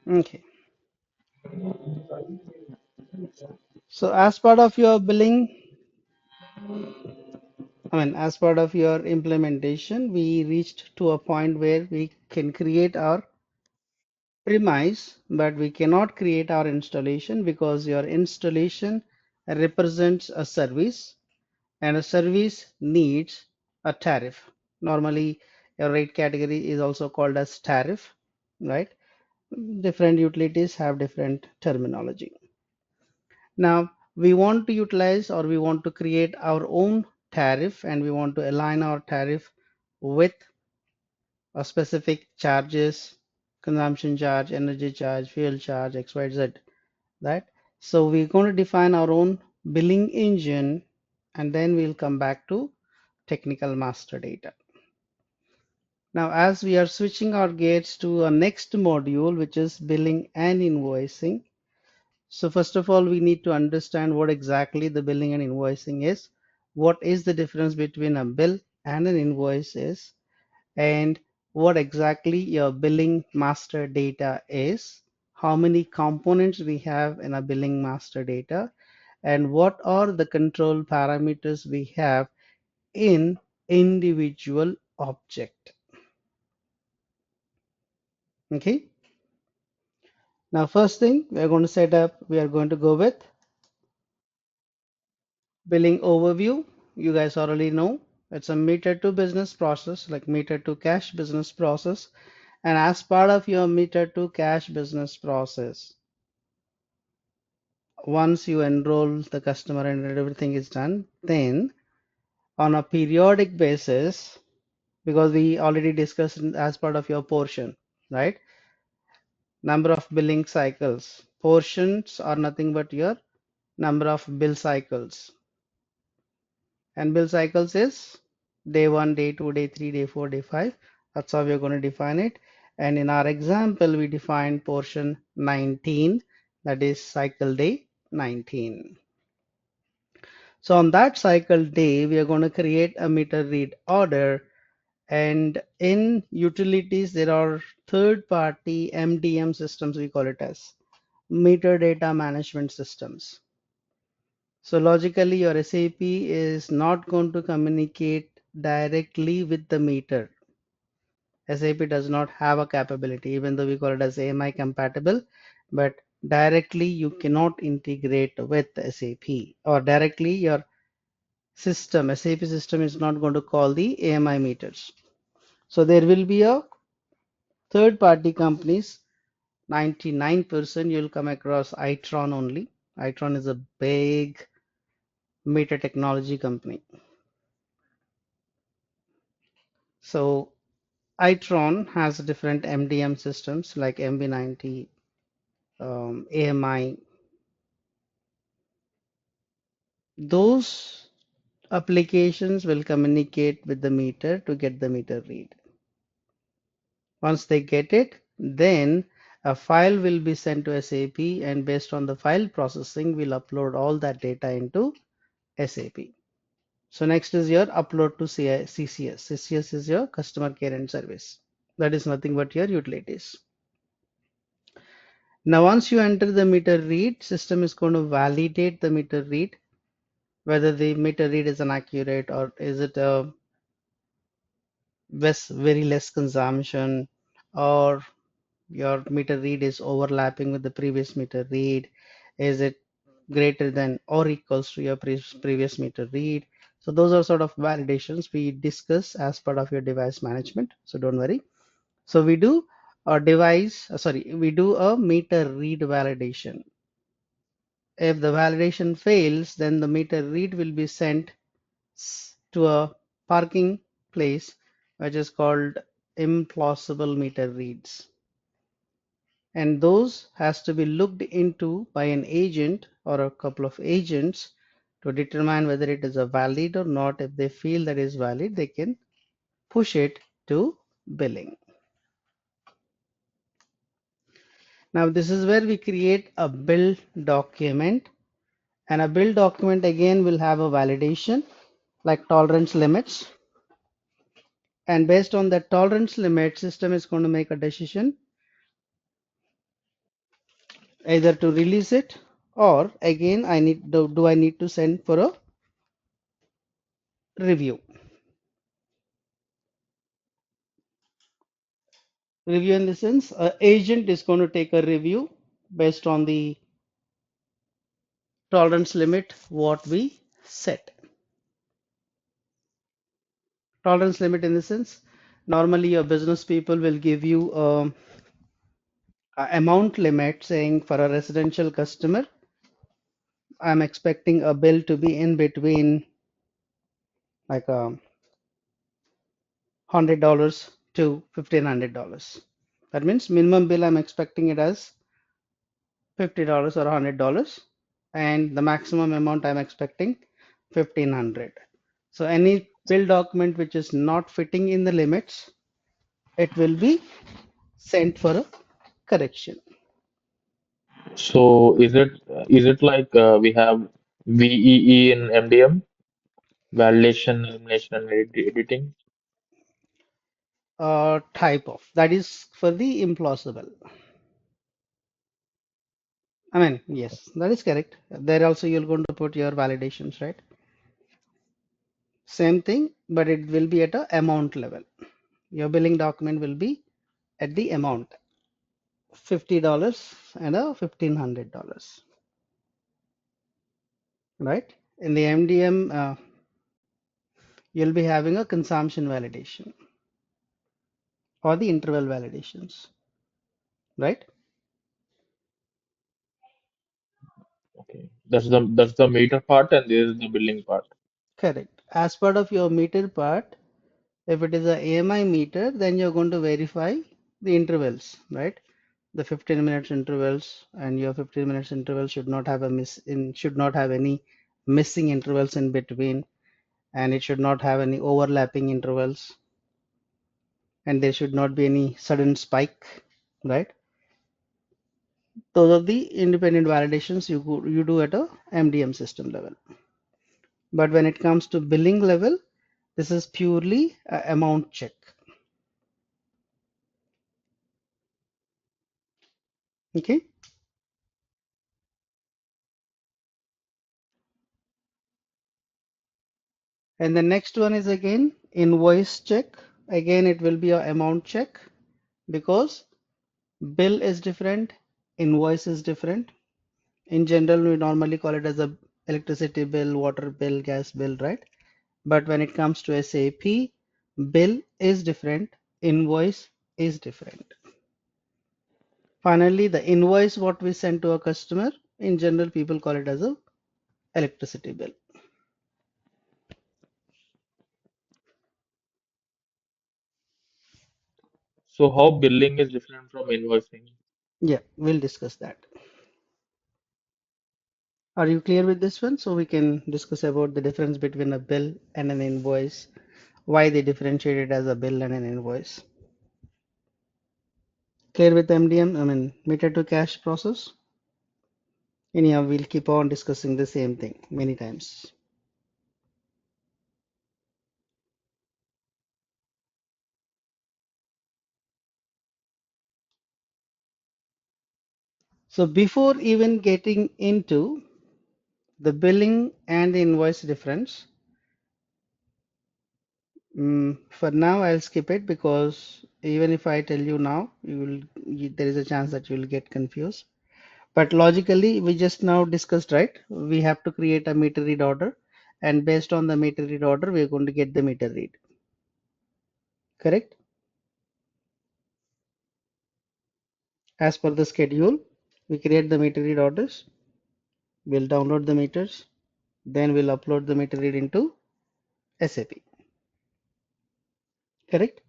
Okay. So as part of your billing, as part of your implementation, we reached to a point where we can create our premise, but we cannot create our installation because your installation represents a service and a service needs a tariff. Normally, a rate category is also called as tariff, right? Different utilities have different terminology. Now, we want to utilize or we want to create our own tariff and we want to align our tariff with a specific charges, consumption charge, energy charge, fuel charge, XYZ, right? So we're going to define our own billing engine and then we'll come back to technical master data. Now, as we are switching our gears to our next module, which is billing and invoicing. So first of all, we need to understand what exactly the billing and invoicing is. What is the difference between a bill and an invoice is, and what exactly your billing master data is, how many components we have in a billing master data, and what are the control parameters we have in individual object. Okay. Now, first thing we are going to set up, we are going to go with billing overview. You guys already know it's a meter to business process, like meter to cash business process. And as part of your meter to cash business process, once you enroll the customer and everything is done, then on a periodic basis, because we already discussed as part of your portion, right? Number of billing cycles. Portions are nothing but your number of bill cycles. And bill cycles is day 1, day 2, day 3, day 4, day 5. That's how we're going to define it. And in our example, we define portion 19, that is cycle day 19. So on that cycle day, we are going to create a meter read order. And in utilities, there are third-party MDM systems, we call it as meter data management systems. So logically, your SAP is not going to communicate directly with the meter. SAP does not have a capability, even though we call it as AMI compatible, but directly you cannot integrate with SAP, or directly your system, SAP system is not going to call the AMI meters. So there will be a third party companies, 99% you'll come across Itron only. Itron is a big meter technology company. So Itron has different MDM systems like MB90, AMI. Those applications will communicate with the meter to get the meter read. Once they get it, then a file will be sent to SAP, and based on the file processing, we'll upload all that data into SAP. So next is your upload to CCS. CCS is your customer care and service. That is nothing but your utilities. Now, once you enter the meter read, system is going to validate the meter read, whether the meter read is an accurate or is it a very less consumption, or your meter read is overlapping with the previous meter read. Is it greater than or equals to your previous meter read? So those are sort of validations we discuss as part of your device management. So don't worry. So we do a we do a meter read validation. If the validation fails, then the meter read will be sent to a parking place, which is called implausible meter reads. And those has to be looked into by an agent or a couple of agents to determine whether it is a valid or not. If they feel that is valid, they can push it to billing. Now this is where we create a bill document, and a bill document again will have a validation like tolerance limits, and based on the tolerance limit, system is going to make a decision either to release it, or again do I need to send for a review. Review in the sense, agent is going to take a review based on the tolerance limit what we set. Tolerance limit in the sense, normally your business people will give you a amount limit saying for a residential customer, I'm expecting a bill to be in between like $100 to $1,500. That means minimum bill I'm expecting it as $50 or $100, and the maximum amount I'm expecting 1,500. So any bill document which is not fitting in the limits, it will be sent for a correction. So is it like we have VEE in MDM, validation, elimination, and editing? Type of that is for the implausible. I mean, yes, that is correct. There also you're going to put your validations, right? Same thing, but it will be at a amount level. Your billing document will be at the amount $50 and a $1,500, right? In the MDM, you'll be having a consumption validation or the interval validations, right? Okay, that's the meter part, and this is the billing part. Correct. As part of your meter part, if it is a AMI meter, then you're going to verify the intervals, right? The 15 minutes intervals, and your 15 minutes interval should not have should not have any missing intervals in between, and it should not have any overlapping intervals, and there should not be any sudden spike, right? Those are the independent validations you do at a MDM system level. But when it comes to billing level, this is purely a amount check. Okay. And the next one is again invoice check. Again, it will be a amount check because bill is different, invoice is different. In general, we normally call it as a electricity bill, water bill, gas bill, right? But when it comes to SAP, bill is different, invoice is different. Finally, the invoice what we send to a customer, in general, people call it as a electricity bill. So how billing is different from invoicing? Yeah, we'll discuss that. Are you clear with this one? So we can discuss about the difference between a bill and an invoice, why they differentiate it as a bill and an invoice. Clear with MDM, I mean meter to cash process? Anyhow, we'll keep on discussing the same thing many times. So before even getting into the billing and the invoice difference, for now I'll skip it because even if I tell you now, there is a chance that you will get confused. But logically, we just now discussed, right? We have to create a meter read order, and based on the meter read order, we're going to get the meter read. Correct? As per the schedule, we create the meter read orders, we'll download the meters, then we'll upload the meter read into SAP. Correct?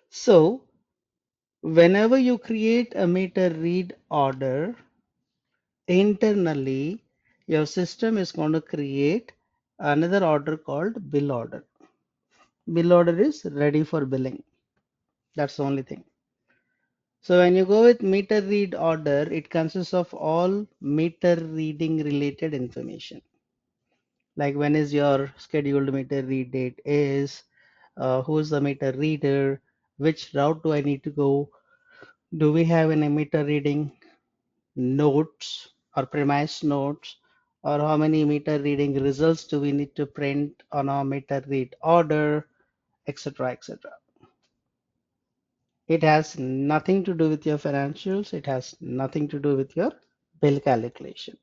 So, whenever you create a meter read order, internally, your system is going to create another order called bill order. Bill order is ready for billing. That's the only thing. So when you go with meter read order, it consists of all meter reading related information. Like when is your scheduled meter read date is, who is the meter reader, which route do I need to go, do we have any meter reading, notes or premise notes, or how many meter reading results do we need to print on our meter read order, etc., etc. It has nothing to do with your financials. It has nothing to do with your bill calculation.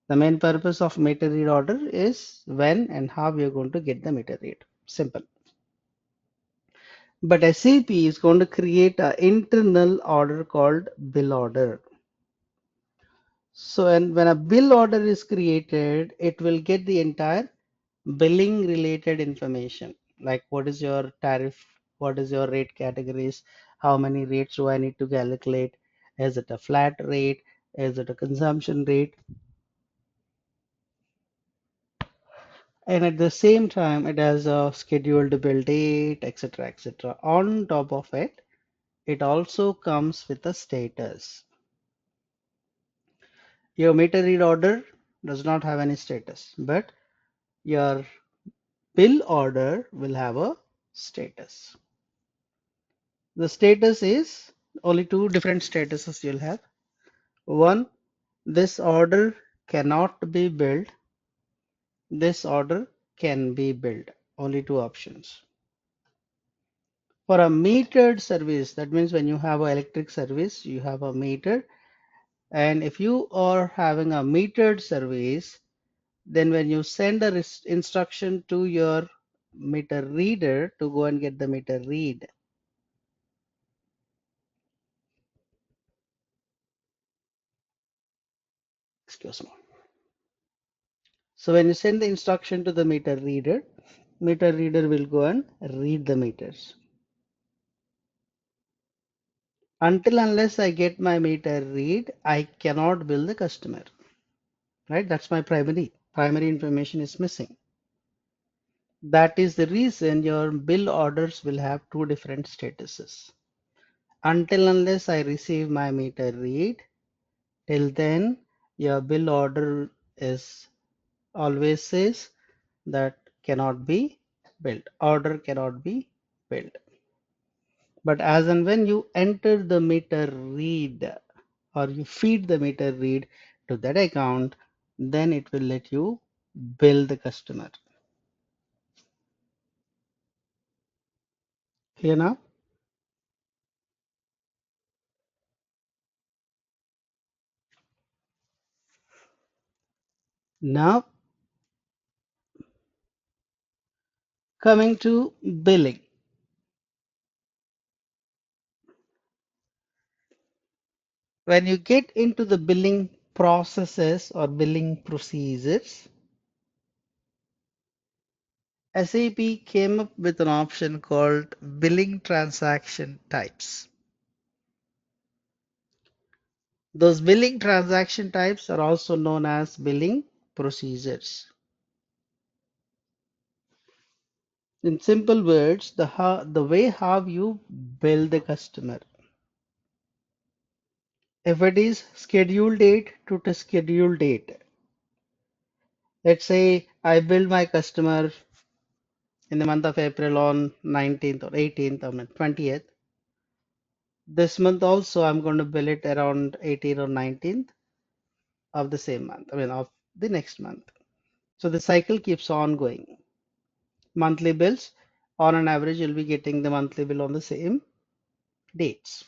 The main purpose of meter read order is when and how you're going to get the meter read. Simple. But SAP is going to create an internal order called bill order. So when a bill order is created, it will get the entire billing related information, like what is your tariff, what is your rate categories, how many rates do I need to calculate, is it a flat rate, is it a consumption rate, and at the same time it has a scheduled bill date, etc., etc. On top of it, it also comes with a status. Your meter read order does not have any status, but your bill order will have a status. The status is only two different statuses you'll have. One, this order cannot be billed. This order can be billed. Only two options. For a metered service, that means when you have an electric service, you have a meter. And if you are having a metered service, then when you send a instruction to your meter reader to go and get the meter read, excuse me. So when you send the instruction to the meter reader will go and read the meters. Until unless I get my meter read, I cannot bill the customer. Right? That's my primary information is missing. That is the reason your bill orders will have two different statuses. Until unless I receive my meter read, till then your bill order is always says that cannot be billed. Order cannot be billed. But as and when you enter the meter read or you feed the meter read to that account, then it will let you bill the customer. Here now? Now coming to billing. When you get into the billing processes or billing procedures, SAP came up with an option called billing transaction types. Those billing transaction types are also known as billing procedures. In simple words, the way how you bill the customer. If it is scheduled date to the scheduled date, let's say I bill my customer in the month of April on 19th or 18th or 20th. This month also I'm going to bill it around 18th or 19th of the same month, of the next month. So the cycle keeps on going. Monthly bills, on an average, you'll be getting the monthly bill on the same dates.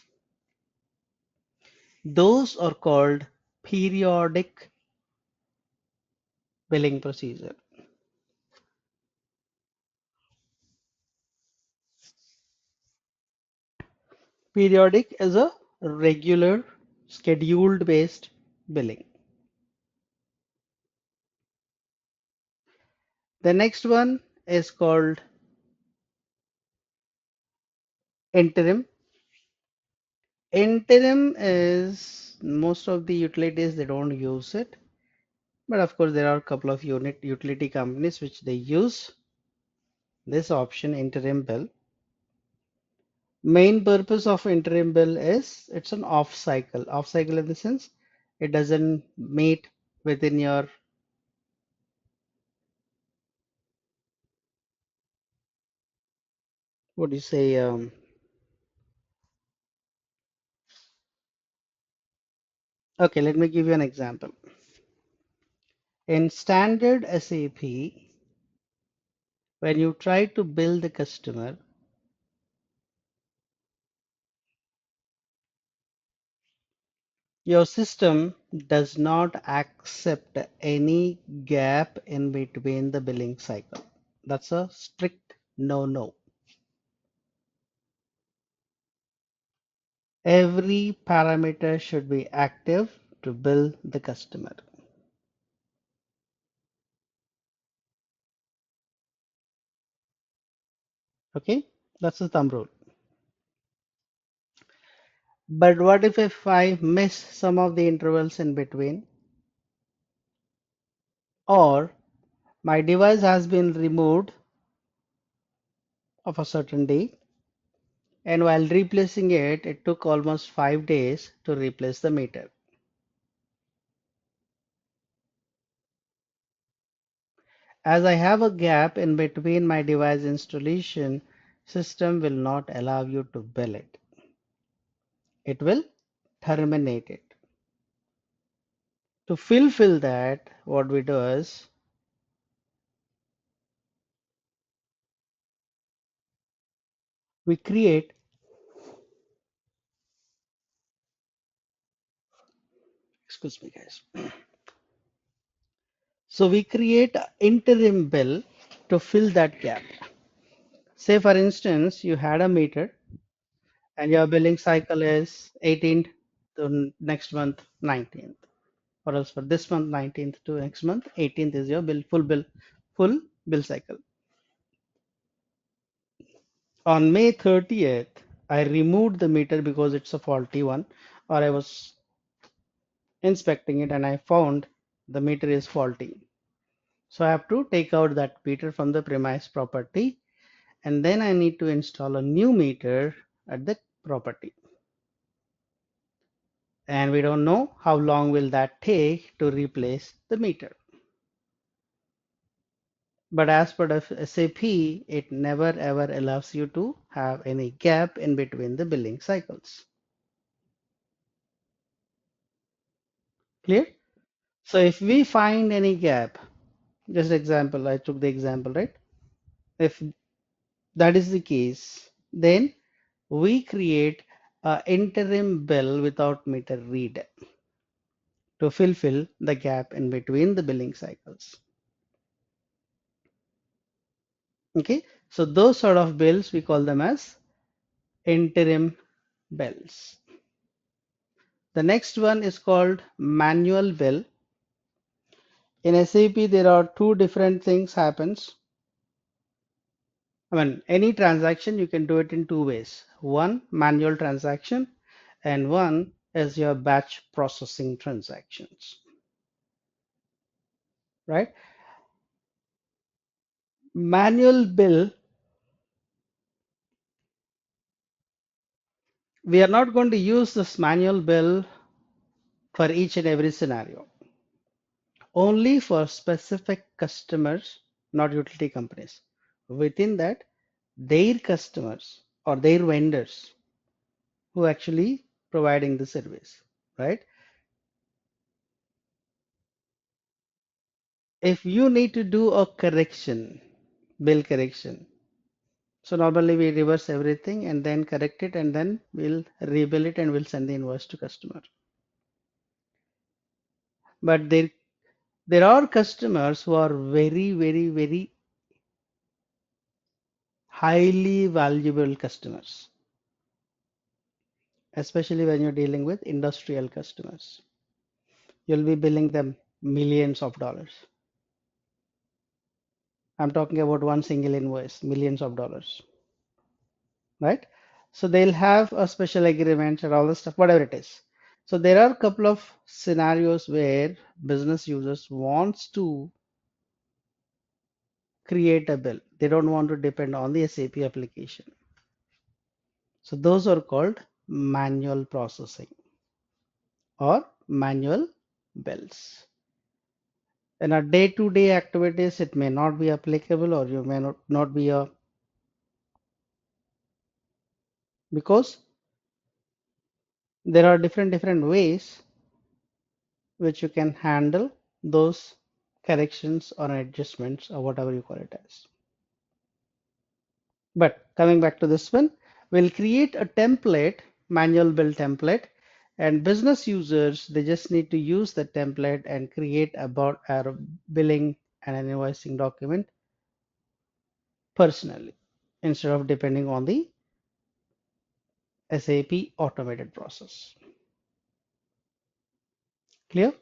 Those are called periodic billing procedure. Periodic is a regular scheduled based billing. The next one is called interim. Interim is most of the utilities they don't use it, but of course there are a couple of utility companies which they use this option interim bill. Main purpose of interim bill is it's an off cycle. Off cycle in the sense it doesn't meet within your what do you say Okay, let me give you an example. In standard SAP, when you try to bill the customer, your system does not accept any gap in between the billing cycle. That's a strict no-no. Every parameter should be active to bill the customer. Okay, that's the thumb rule. But what if I miss some of the intervals in between, or my device has been removed of a certain day, and while replacing it, it took almost 5 days to replace the meter. As I have a gap in between my device installation, system will not allow you to bill it. It will terminate it. To fulfill that, what we do is we create, excuse me guys. So we create an interim bill to fill that gap. Say for instance, you had a meter and your billing cycle is 18th to next month 19th, or else for this month 19th to next month 18th is your full bill cycle. On May 30th, I removed the meter because it's a faulty one, or I was inspecting it and I found the meter is faulty. So I have to take out that meter from the premise property, and then I need to install a new meter at the property. And we don't know how long will that take to replace the meter. But as per the SAP, it never ever allows you to have any gap in between the billing cycles. Clear? So if we find any gap, just example, I took the example, right? If that is the case, then we create an interim bill without meter read to fulfill the gap in between the billing cycles. Okay, so those sort of bills we call them as interim bills. The next one is called manual bill. In SAP, there are two different things happens. I mean, any transaction you can do it in two ways. One, manual transaction, and one is your batch processing transactions, right? Manual bill, we are not going to use this manual bill for each and every scenario. Only for specific customers, not utility companies. Within that, their customers or their vendors who actually providing the service, right? If you need to do a correction, bill correction, so normally we reverse everything and then correct it and then we'll rebill it and we'll send the invoice to customer. But there are customers who are very highly valuable customers, especially when you're dealing with industrial customers. You'll be billing them millions of dollars. I'm talking about one single invoice, millions of dollars, right? So they'll have a special agreement and all this stuff, whatever it is. So there are a couple of scenarios where business users wants to create a bill. They don't want to depend on the SAP application. So those are called manual processing or manual bills. In our day-to-day activities, it may not be applicable or you may not be a because there are different ways which you can handle those corrections or adjustments or whatever you call it as. But coming back to this one, we'll create a template, manual build template, and business users, they just need to use the template and create about our billing and an invoicing document personally instead of depending on the SAP automated process. Clear?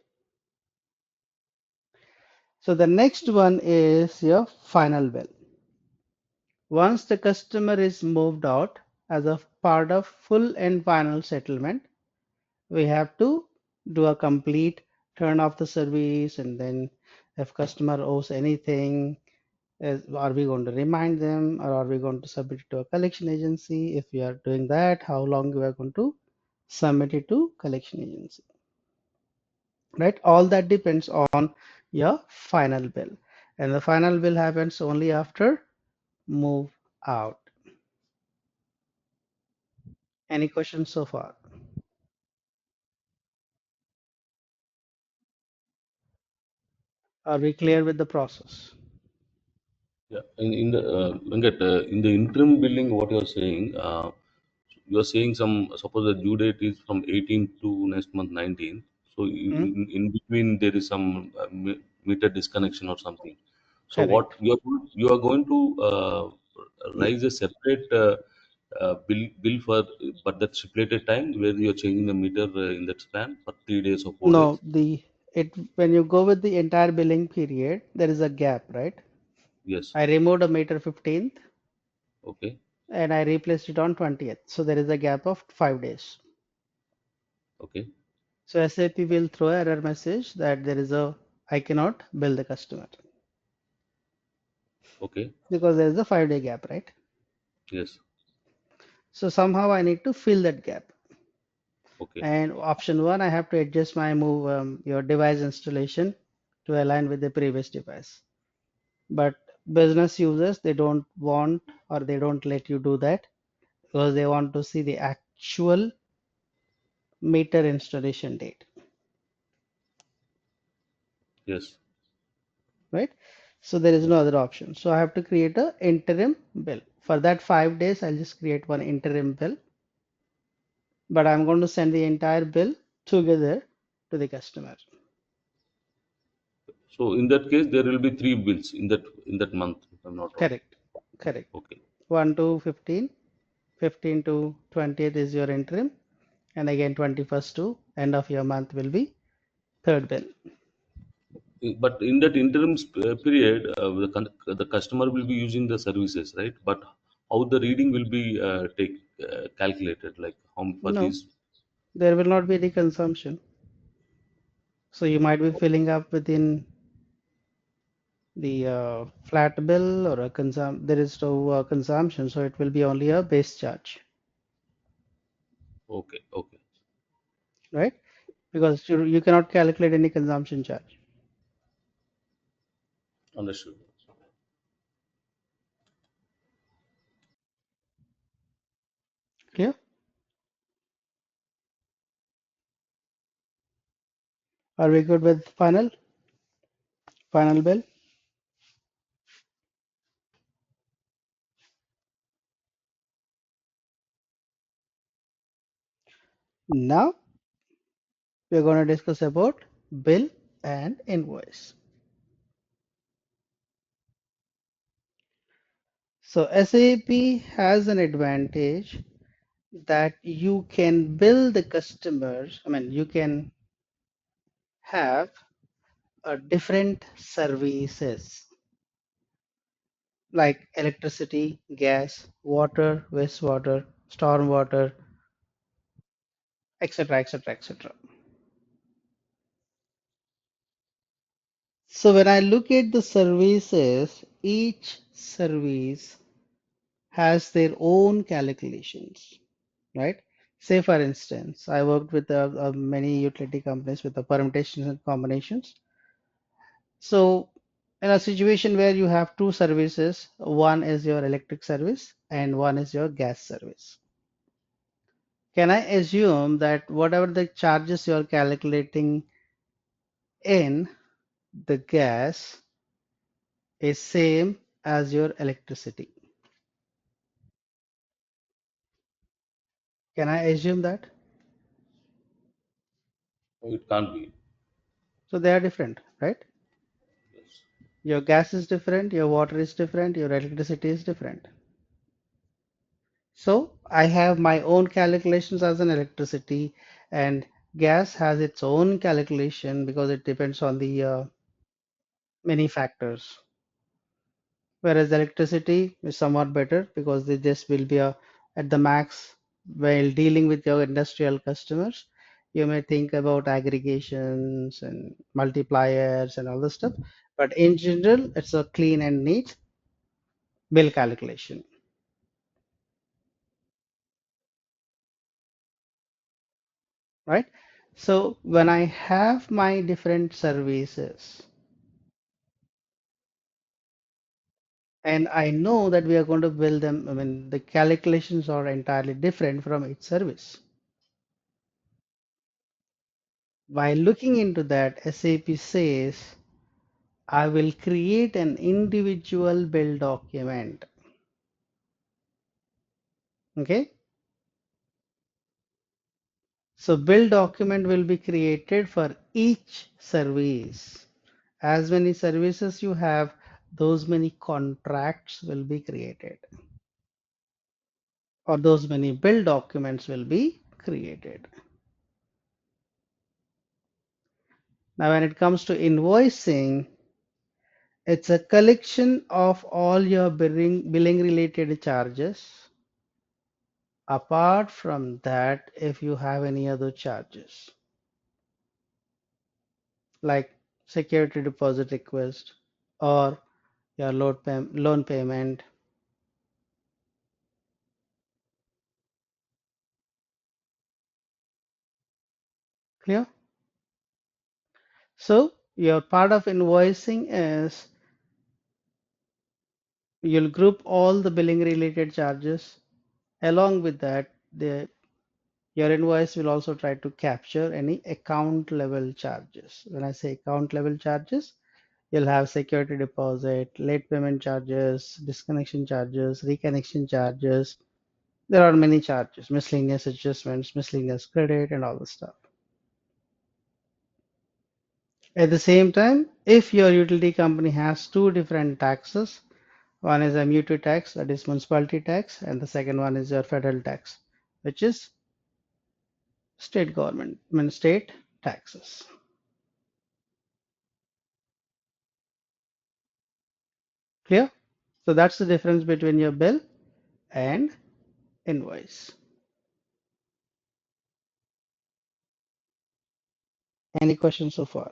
So the next one is your final bill. Once the customer is moved out as a part of full and final settlement, we have to do a complete turn off the service, and then if customer owes anything, are we going to remind them or are we going to submit it to a collection agency? If we are doing that, how long we are going to submit it to collection agency, right? All that depends on your final bill, and the final bill happens only after move out. Any questions so far? Are we clear with the process? Yeah, in the Venkat, in the interim billing, what you are saying suppose the due date is from 18th to next month 19th. So Hmm? in between there is some meter disconnection or something. So what Correct. you are going to raise a separate bill for but that stipulated time where you are changing the meter in that span for 3 days or 4 days. No, the it when you go with the entire billing period, there is a gap, right? Yes. I removed a meter 15th Okay. and I replaced it on 20th. So there is a gap of 5 days. Okay. So SAP will throw an error message that there is a I cannot bill the customer Okay. because there is a 5 day gap, right? Yes. So somehow I need to fill that gap. Okay. And option one, I have to adjust my move your device installation to align with the previous device. But business users, they don't want or they don't let you do that because they want to see the actual meter installation date, Yes. right? So there is no other option. So I have to create a interim bill. For that 5 days, I'll just create one interim bill, but I'm going to send the entire bill together to the customer. So in that case, there will be three bills in that month, if I'm not wrong. Correct. Correct. Okay. 1 to 15, 15 to 20th is your interim, and again 21st to end of your month will be third bill. But in that interim period, the customer will be using the services, right? But how the reading will be calculated, like how for No, these. there will not be any consumption. So you might be filling up within the flat bill or a there is no consumption, so it will be only a base charge, Okay. Okay. right? Because you cannot calculate any consumption charge. Understood. Clear? Are we good with final bill? Now we're going to discuss about bill and invoice. So SAP has an advantage that you can bill the customers. I mean, you can have a different services like electricity, gas, water, wastewater, stormwater, etc., etc., etc. So when I look at the services, each service has their own calculations, right? Say for instance, I worked with many utility companies with the permutations and combinations. So in a situation where you have two services, one is your electric service and one is your gas service. Can I assume that whatever the charges you are calculating in the gas is same as your electricity. Can I assume that? It can't be. So they are different, right? Yes. Your gas is different, your water is different, your electricity is different. So I have my own calculations as an electricity, and gas has its own calculation because it depends on the many factors. Whereas electricity is somewhat better because this will be at the max while dealing with your industrial customers. You may think about aggregations and multipliers and all this stuff, but in general, it's a clean and neat bill calculation, right? So when I have my different services and I know that we are going to bill them, I mean, the calculations are entirely different from each service. By looking into that, SAP says, I will create an individual bill document. Okay. So bill document will be created for each service. As many services you have, those many contracts will be created, or those many bill documents will be created. Now, when it comes to invoicing, it's a collection of all your billing related charges. Apart from that, if you have any other charges like security deposit request or your loan payment, clear? So your part of invoicing is you'll group all the billing related charges. Along with that, your invoice will also try to capture any account level charges. When I say account level charges, you'll have security deposit, late payment charges, disconnection charges, reconnection charges. There are many charges, miscellaneous adjustments, miscellaneous credit, and all the stuff. At the same time, if your utility company has two different taxes, one is a mutual tax, that is municipality tax, and the second one is your federal tax, which is state government, I mean state taxes. Clear? So that's the difference between your bill and invoice. Any questions so far?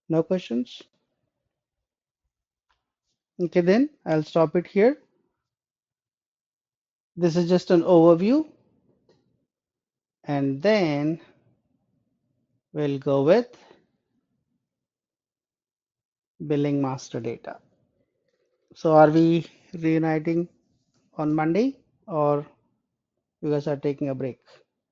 No questions? Okay, then I'll stop it here. This is just an overview, and then we'll go with billing master data. So are we reuniting on Monday or you guys are taking a break?